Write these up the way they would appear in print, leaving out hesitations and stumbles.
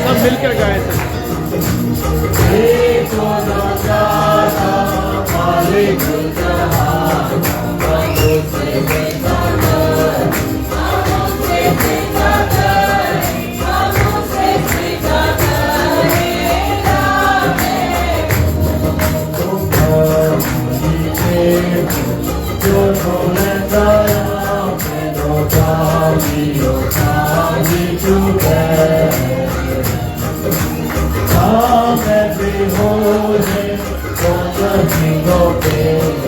सब मिलकर गाए थे। Come and behold him, for the King of Kings.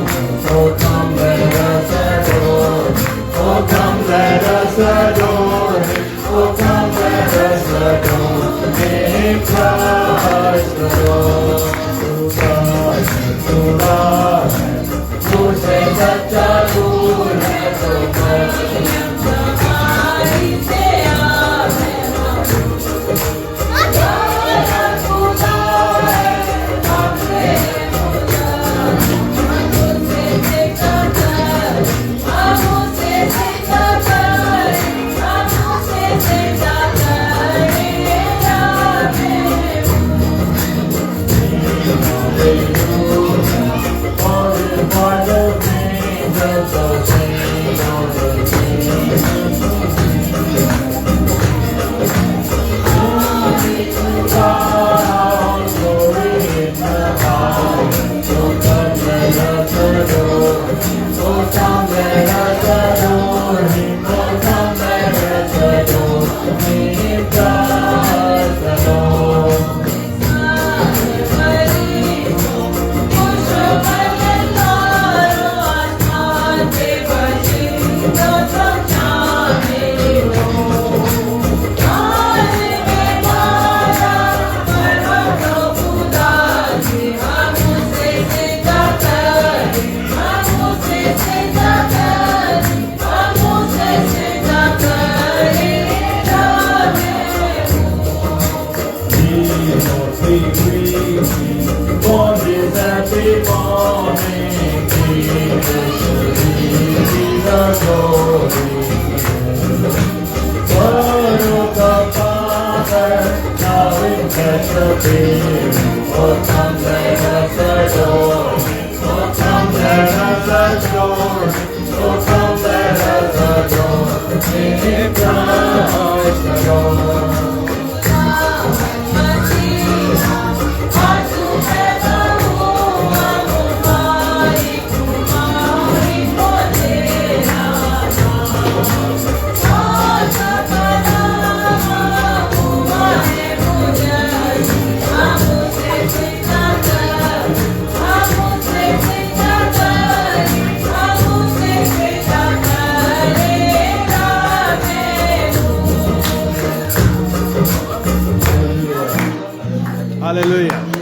Oh, come let us adore him. Oh, come let us adore him. Oh, come let us adore him. Christ the Lord. To God and to love him. To say such a good and so much. On this happy morning, Jesus receive the glory. Word of the Father, now in precious being. Oh, come let us adore him. Oh, come let us adore him. Oh, come let us adore him. Christ the Lord. Hallelujah.